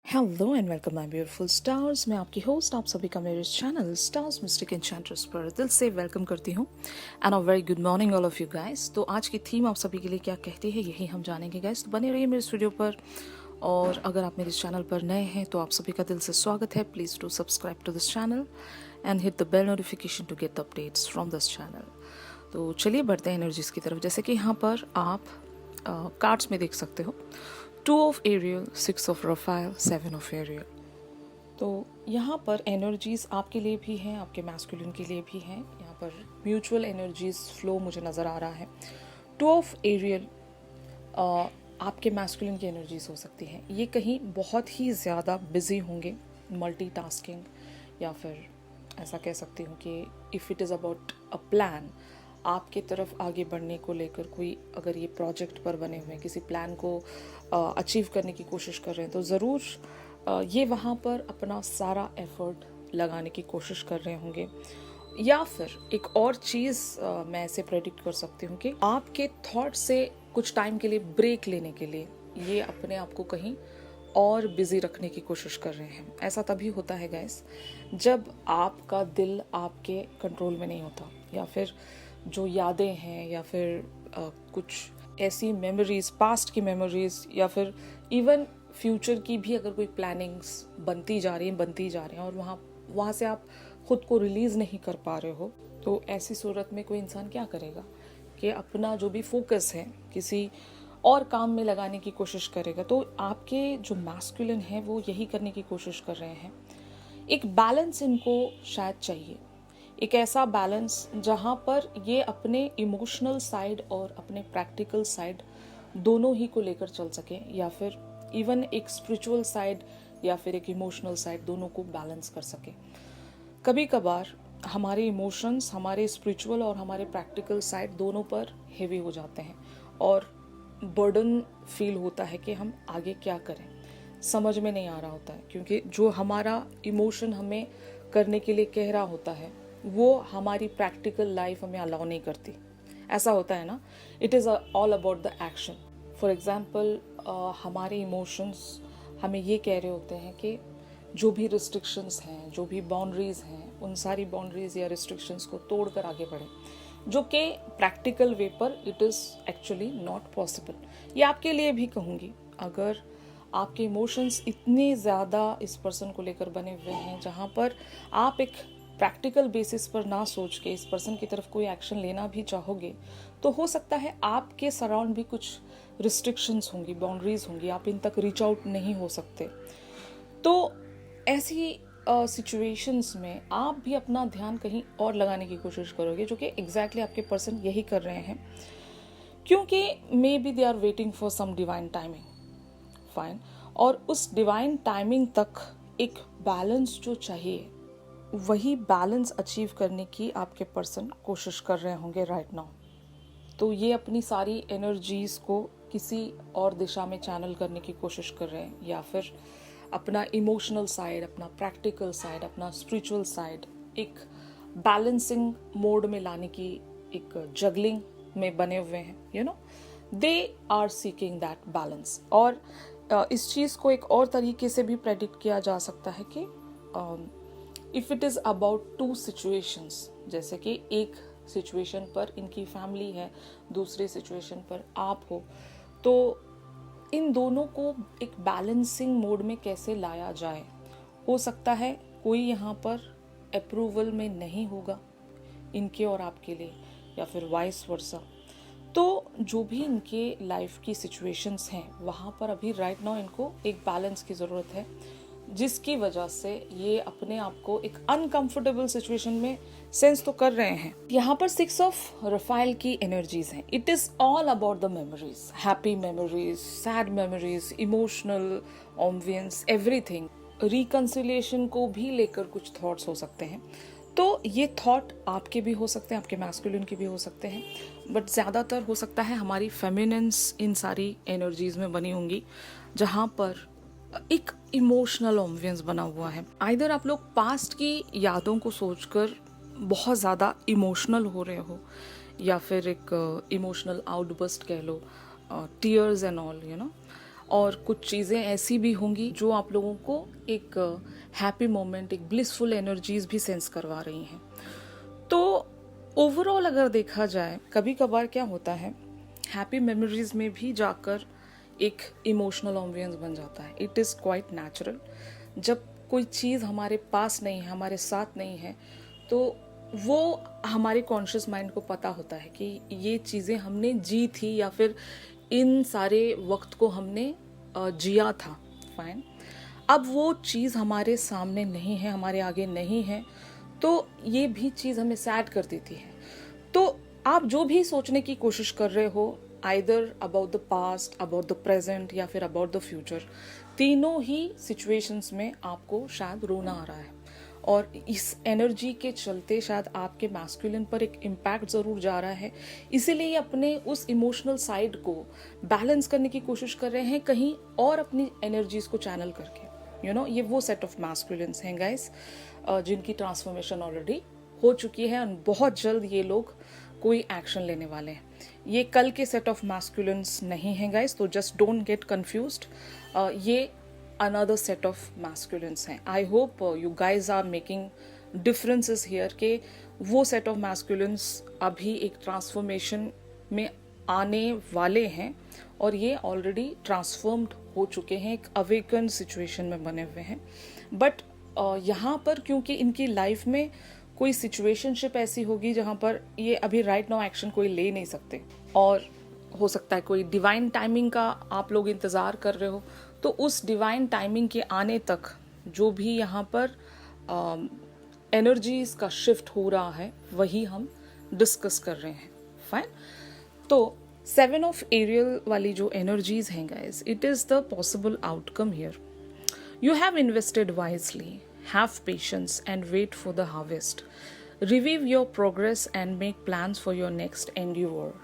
Hello and welcome my beautiful stars. मैं आपकी host आप सभी का मेरे चैनल स्टार्स मिस्टिक एन्चेंट्रेस पर दिल से वेलकम करती हूँ and a very good morning all of you guys. तो आज की थीम आप सभी के लिए क्या कहती है यही हम जानेंगे गाइस, तो बने रहिए मेरे इस वीडियो पर। और अगर आप मेरे चैनल पर नए हैं तो आप सभी का दिल से स्वागत है। Please do subscribe to this channel and hit the bell notification to get the updates from this channel. तो चलिए बढ़ते हैं एनर्जीज की तरफ। जैसे कि यहाँ पर आप कार्ड्स में देख सकते हो 2 ऑफ एरियल, 6 ऑफ रफाइल, 7 ऑफ एरियल। तो यहाँ पर एनर्जीज आपके लिए भी हैं, आपके मैस्कुलिन के लिए भी हैं। यहाँ पर म्यूचुअल एनर्जीज फ्लो मुझे नज़र आ रहा है। 2 ऑफ एरियल आपके मैस्कुलिन की एनर्जीज हो सकती हैं। ये कहीं बहुत ही ज़्यादा बिजी होंगे, मल्टीटास्किंग, या फिर ऐसा कह सकती हूँ कि if it is about a plan, आपके तरफ आगे बढ़ने को लेकर कोई अगर ये प्रोजेक्ट पर बने हुए हैं, किसी प्लान को अचीव करने की कोशिश कर रहे हैं, तो ज़रूर ये वहाँ पर अपना सारा एफर्ट लगाने की कोशिश कर रहे होंगे। या फिर एक और चीज़ मैं ऐसे प्रेडिक्ट कर सकती हूँ कि आपके थॉट से कुछ टाइम के लिए ब्रेक लेने के लिए ये अपने आप को कहीं और बिजी रखने की कोशिश कर रहे हैं। ऐसा तभी होता है गाइस जब आपका दिल आपके कंट्रोल में नहीं होता, या फिर जो यादें हैं, या फिर कुछ ऐसी मेमोरीज, पास्ट की मेमोरीज, या फिर इवन फ्यूचर की भी अगर कोई प्लानिंग्स बनती जा रही हैं और वहाँ से आप खुद को रिलीज़ नहीं कर पा रहे हो, तो ऐसी सूरत में कोई इंसान क्या करेगा कि अपना जो भी फोकस है किसी और काम में लगाने की कोशिश करेगा। तो आपके जो मैस्कुलिन है वो यही करने की कोशिश कर रहे हैं। एक बैलेंस इनको शायद चाहिए, एक ऐसा बैलेंस जहाँ पर ये अपने इमोशनल साइड और अपने प्रैक्टिकल साइड दोनों ही को लेकर चल सके, या फिर इवन एक स्पिरिचुअल साइड या फिर एक इमोशनल साइड दोनों को बैलेंस कर सके। कभी कभार हमारे इमोशंस, हमारे स्पिरिचुअल और हमारे प्रैक्टिकल साइड दोनों पर हेवी हो जाते हैं और बर्डन फील होता है कि हम आगे क्या करें, समझ में नहीं आ रहा होता है, क्योंकि जो हमारा इमोशन हमें करने के लिए कह रहा होता है वो हमारी प्रैक्टिकल लाइफ हमें अलाउ नहीं करती। ऐसा होता है ना, it is all about the action. For example हमारे इमोशंस हमें ये कह रहे होते हैं कि जो भी रिस्ट्रिक्शंस हैं, जो भी बाउंड्रीज़ हैं, उन सारी बाउंड्रीज़ या रिस्ट्रिक्शंस को तोड़कर आगे बढ़ें, जो कि प्रैक्टिकल वे पर it is actually not possible. ये आपके लिए भी कहूँगी, अगर आपके इमोशंस इतने ज़्यादा इस पर्सन को लेकर बने हुए हैं जहाँ पर आप एक प्रैक्टिकल बेसिस पर ना सोच के इस पर्सन की तरफ कोई एक्शन लेना भी चाहोगे, तो हो सकता है आपके सराउंड भी कुछ रिस्ट्रिक्शंस होंगी, बाउंड्रीज होंगी, आप इन तक रीच आउट नहीं हो सकते। तो ऐसी सिचुएशंस में आप भी अपना ध्यान कहीं और लगाने की कोशिश करोगे, जो कि एग्जैक्टली आपके पर्सन यही कर रहे हैं, क्योंकि maybe they are waiting for some divine timing, fine. और उस डिवाइन टाइमिंग तक एक बैलेंस जो चाहिए, वही बैलेंस अचीव करने की आपके पर्सन कोशिश कर रहे होंगे राइट नाउ। तो ये अपनी सारी एनर्जीज को किसी और दिशा में चैनल करने की कोशिश कर रहे हैं, या फिर अपना इमोशनल साइड, अपना प्रैक्टिकल साइड, अपना स्पिरिचुअल साइड एक बैलेंसिंग मोड में लाने की एक जगलिंग में बने हुए हैं। You know, they are seeking that balance. और इस चीज़ को एक और तरीके से भी प्रेडिक्ट किया जा सकता है कि if it is about 2 situations, जैसे कि एक सिचुएशन पर इनकी फैमिली है, दूसरे सिचुएशन पर आप हो, तो इन दोनों को एक बैलेंसिंग मोड में कैसे लाया जाए। हो सकता है कोई यहाँ पर अप्रूवल में नहीं होगा इनके और आपके लिए, या फिर वाइस वर्सा। तो जो भी इनके लाइफ की सिचुएशंस हैं वहाँ पर अभी राइट नाउ इनको एक बैलेंस की ज़रूरत है, जिसकी वजह से ये अपने आप को एक अनकंफर्टेबल सिचुएशन में सेंस तो कर रहे हैं। यहाँ पर 6 ऑफ रफाइल की एनर्जीज हैं। It is all about the memories, happy memories, sad memories, emotional ambience, everything. Reconciliation को भी लेकर कुछ थॉट्स हो सकते हैं। तो ये थॉट आपके भी हो सकते हैं, आपके मैस्कुलिन के भी हो सकते हैं, बट ज़्यादातर हो सकता है हमारी फेमिनिन्स इन सारी एनर्जीज में बनी होंगी, जहाँ पर एक इमोशनल ऑम्बियंस बना हुआ है। आइदर आप लोग पास्ट की यादों को सोचकर बहुत ज़्यादा इमोशनल हो रहे हो, या फिर एक इमोशनल आउटबर्स्ट कह लो, tears and all, you know, और कुछ चीज़ें ऐसी भी होंगी जो आप लोगों को एक हैप्पी मोमेंट, एक ब्लिसफुल एनर्जीज भी सेंस करवा रही हैं। तो ओवरऑल अगर देखा जाए, कभी कभार क्या होता है, हैप्पी मेमोरीज में भी जाकर एक इमोशनल एम्बियंस बन जाता है। It is quite natural. जब कोई चीज़ हमारे पास नहीं है, हमारे साथ नहीं है, तो वो हमारे कॉन्शियस माइंड को पता होता है कि ये चीज़ें हमने जी थी या फिर इन सारे वक्त को हमने जिया था। फाइन, अब वो चीज़ हमारे सामने नहीं है, हमारे आगे नहीं है, तो ये भी चीज़ हमें सैड कर देती है। तो आप जो भी सोचने की कोशिश कर रहे हो, either about the past, about the present या फिर अबाउट द फ्यूचर, तीनों ही सिचुएशंस में आपको शायद रोना आ रहा है। और इस एनर्जी के चलते शायद आपके मैस्कुलिन पर एक इम्पैक्ट ज़रूर जा रहा है। इसीलिए अपने उस इमोशनल साइड को बैलेंस करने की कोशिश कर रहे हैं कहीं और अपनी एनर्जीज को चैनल करके। ये वो सेट ऑफ मैस्कुलिन्स हैं गाइस, जिनकी ट्रांसफॉर्मेशन ऑलरेडी हो चुकी है और बहुत जल्द ये लोग कोई एक्शन लेने वाले हैं। ये कल के सेट ऑफ मैस्कुलिन्स नहीं हैं गाइस, तो जस्ट डोंट गेट कंफ्यूज्ड। ये another set of masculines हैं। I hope you guys are making differences here कि वो set of masculines अभी एक transformation में आने वाले हैं और ये already transformed हो चुके हैं, एक awakened situation में बने हुए हैं। But यहाँ पर क्योंकि इनकी लाइफ में कोई सिचुएशनशिप ऐसी होगी जहाँ पर ये अभी राइट नाउ एक्शन कोई ले नहीं सकते, और हो सकता है कोई डिवाइन टाइमिंग का आप लोग इंतज़ार कर रहे हो, तो उस डिवाइन टाइमिंग के आने तक जो भी यहाँ पर एनर्जीज का शिफ्ट हो रहा है वही हम डिस्कस कर रहे हैं। फाइन, तो 7 ऑफ एरियल वाली जो एनर्जीज हैं guys, it is the possible outcome here. You have invested wisely, have patience and wait for the harvest, review your progress and make plans for your next endure.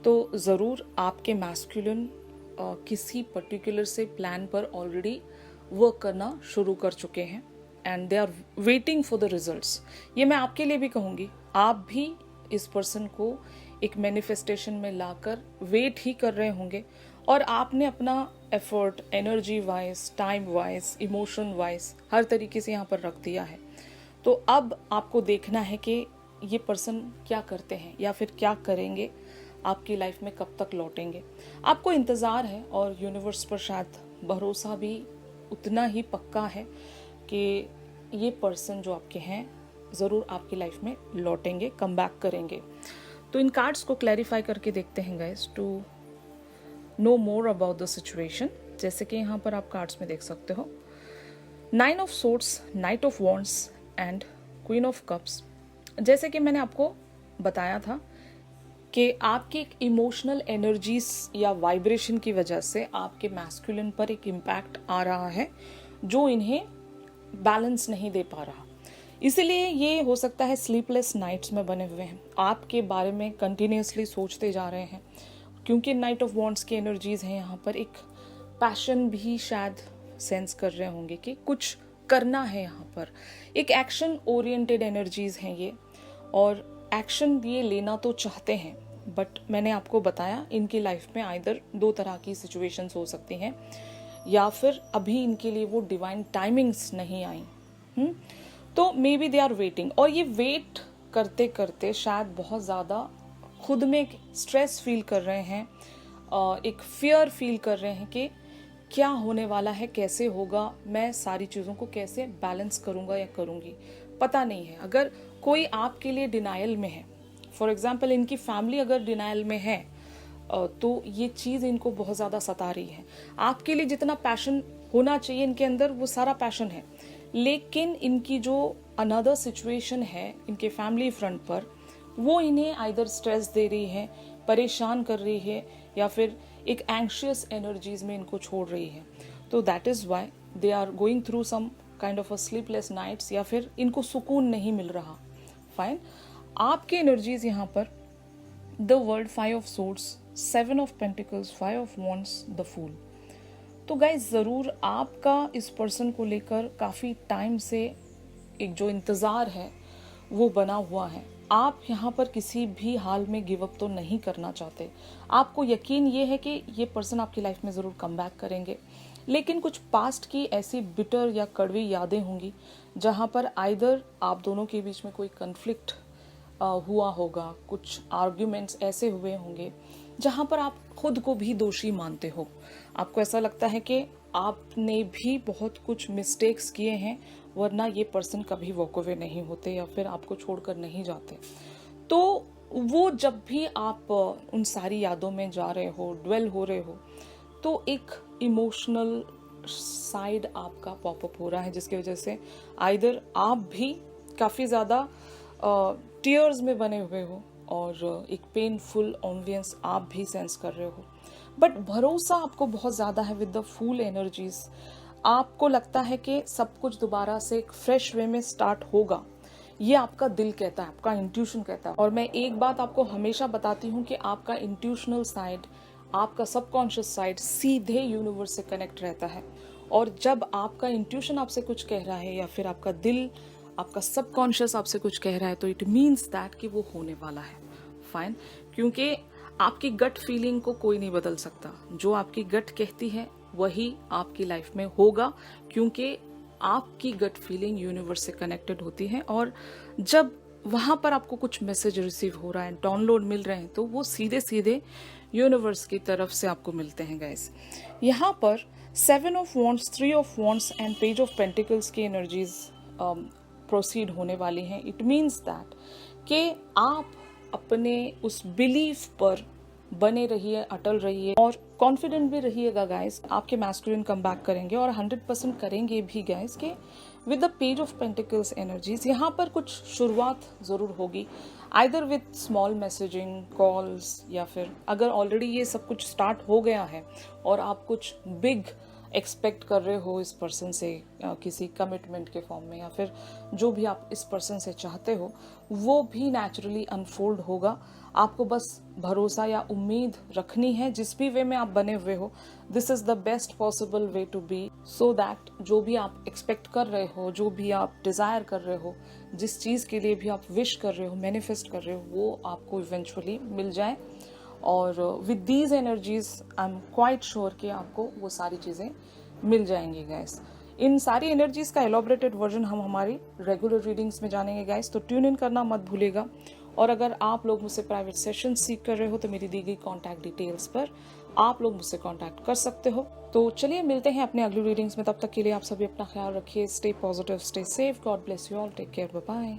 तो ज़रूर आपके masculine किसी particular से plan पर already work करना शुरू कर चुके हैं and they are waiting for the results. ये मैं आपके लिए भी कहूँगी, आप भी इस पर्सन को एक मैनिफेस्टेशन में लाकर वेट ही कर रहे होंगे और आपने अपना effort energy wise, time wise, emotion wise हर तरीके से यहाँ पर रख दिया है। तो अब आपको देखना है कि ये पर्सन क्या करते हैं या फिर क्या करेंगे, आपकी लाइफ में कब तक लौटेंगे। आपको इंतज़ार है और यूनिवर्स पर शायद भरोसा भी उतना ही पक्का है कि ये पर्सन जो आपके हैं ज़रूर आपकी लाइफ में लौटेंगे, कम बैक करेंगे। तो इन कार्ड्स को क्लैरिफाई करके देखते हैं guys, to know more about the situation. जैसे कि यहाँ पर आप कार्ड्स में देख सकते हो, 9 of swords, night of wands and queen of cups. जैसे कि मैंने आपको बताया था कि आपकी एक इमोशनल एनर्जीज या वाइब्रेशन की वजह से आपके मैस्कुलिन पर एक इम्पैक्ट आ रहा है जो इन्हें बैलेंस नहीं दे पा रहा। इसीलिए ये हो सकता है स्लीपलेस नाइट्स में बने हुए हैं, आपके बारे में कंटिन्यूसली सोचते जा रहे हैं, क्योंकि नाइट ऑफ वॉन्ड्स की एनर्जीज हैं यहाँ पर। एक पैशन भी शायद सेंस कर रहे होंगे कि कुछ करना है यहाँ पर, एक एक्शन ओरिएंटेड एनर्जीज हैं ये, और एक्शन ये लेना तो चाहते हैं, बट मैंने आपको बताया इनकी लाइफ में आइदर 2 तरह की सिचुएशंस हो सकती हैं या फिर अभी इनके लिए वो डिवाइन टाइमिंग्स नहीं आई। तो maybe they are waiting, और ये वेट करते करते शायद बहुत ज़्यादा खुद में स्ट्रेस फील कर रहे हैं, एक फियर फील कर रहे हैं कि क्या होने वाला है, कैसे होगा, मैं सारी चीज़ों को कैसे बैलेंस करूँगा या करूँगी, पता नहीं है। अगर कोई आपके लिए डिनायल में है, फॉर एग्जाम्पल इनकी फैमिली अगर डिनायल में है, तो ये चीज़ इनको बहुत ज़्यादा सता रही है। आपके लिए जितना पैशन होना चाहिए इनके अंदर वो सारा पैशन है, लेकिन इनकी जो अनदर सिचुएशन है इनके फैमिली फ्रंट पर, वो इन्हें आइदर स्ट्रेस दे रही है, परेशान कर रही है, या फिर एक एंग्शियस एनर्जीज में इनको छोड़ रही है। तो that is why they are going through some kind of a sleepless nights, या फिर इनको सुकून नहीं मिल रहा। फाइन, आपके एनर्जीज यहाँ पर the world, 5 of swords, 7 of pentacles, 5 of wands, the fool. तो गाइज ज़रूर आपका इस पर्सन को लेकर काफ़ी टाइम से एक जो इंतज़ार है वो बना हुआ है। आप यहाँ पर किसी भी हाल में गिव अप तो नहीं करना चाहते। आपको यकीन ये है कि ये पर्सन आपकी लाइफ में ज़रूर कम बैक करेंगे, लेकिन कुछ पास्ट की ऐसी बिटर या कड़वी यादें होंगी जहाँ पर आइदर आप दोनों के बीच में कोई कन्फ्लिक्ट हुआ होगा, कुछ आर्ग्यूमेंट्स ऐसे हुए होंगे जहाँ पर आप खुद को भी दोषी मानते हो। आपको ऐसा लगता है कि आपने भी बहुत कुछ मिस्टेक्स किए हैं, वरना ये पर्सन कभी वॉक अवे नहीं होते या फिर आपको छोड़कर नहीं जाते। तो वो जब भी आप उन सारी यादों में जा रहे हो, ड्वेल हो रहे हो, तो एक इमोशनल साइड आपका पॉपअप हो रहा है, जिसकी वजह से आइदर आप भी काफ़ी ज़्यादा टीयर्स में बने हुए हो और एक पेनफुल ऑम्बियंस आप भी सेंस कर रहे हो, बट भरोसा आपको बहुत ज़्यादा है विद द फूल एनर्जीज। आपको लगता है कि सब कुछ दोबारा से एक फ्रेश वे में स्टार्ट होगा, ये आपका दिल कहता है, आपका इंट्यूशन कहता है। और मैं एक बात आपको हमेशा बताती हूँ कि आपका इंट्यूशनल साइड, आपका सबकॉन्शियस साइड सीधे यूनिवर्स से कनेक्ट रहता है। और जब आपका इंट्यूशन आपसे कुछ कह रहा है या फिर आपका दिल, आपका सबकॉन्शियस आपसे कुछ कह रहा है, तो इट मीन्स दैट कि वो होने वाला है। फाइन, क्योंकि आपकी गट फीलिंग को कोई नहीं बदल सकता। जो आपकी गट कहती है वही आपकी लाइफ में होगा, क्योंकि आपकी गट फीलिंग यूनिवर्स से कनेक्टेड होती है। और जब वहां पर आपको कुछ मैसेज रिसीव हो रहा है, डाउनलोड मिल रहे हैं, तो वो सीधे सीधे यूनिवर्स की तरफ से आपको मिलते हैं गाइस। यहाँ पर 7 of wands, 3 of wands and page of pentacles की एनर्जीज प्रोसीड होने वाली हैं। इट मीन्स दैट कि आप अपने उस बिलीफ पर बने रहिए, अटल रहिए और कॉन्फिडेंट भी रहिएगा गाइस। आपके मैस्कुलिन कम बैक करेंगे और 100% करेंगे भी गाइस के with the page of pentacles energies. यहाँ पर कुछ शुरुआत ज़रूर होगी, either with small messaging, calls, या फिर अगर ऑलरेडी ये सब कुछ स्टार्ट हो गया है और आप कुछ बिग एक्सपेक्ट कर रहे हो इस पर्सन से, किसी कमिटमेंट के फॉर्म में, या फिर जो भी आप इस पर्सन से चाहते हो, वो भी नेचुरली अनफोल्ड होगा। आपको बस भरोसा या उम्मीद रखनी है जिस भी वे में आप बने हुए हो। This is the best possible way to be, so that जो भी आप एक्सपेक्ट कर रहे हो, जो भी आप डिजायर कर रहे हो, जिस चीज के लिए भी आप विश कर रहे हो, मैनिफेस्ट कर रहे हो, वो आपको इवेंचुअली मिल जाए। और with these energies I am quite sure कि आपको वो सारी चीज़ें मिल जाएंगी गाइस। इन सारी एनर्जीज का एलॉबरेटेड वर्जन हम हमारी रेगुलर रीडिंग्स में जानेंगे गाइस, तो ट्यून इन करना मत भूलिएगा। और अगर आप लोग मुझसे प्राइवेट सेशन सीख कर रहे हो तो मेरी दी गई कॉन्टैक्ट डिटेल्स पर आप लोग मुझसे कॉन्टैक्ट कर सकते हो। तो चलिए मिलते हैं अपने अगली रीडिंग्स में, तब तक के लिए आप सभी अपना ख्याल रखिए। Stay positive, stay safe, God bless you all, take care, bye bye.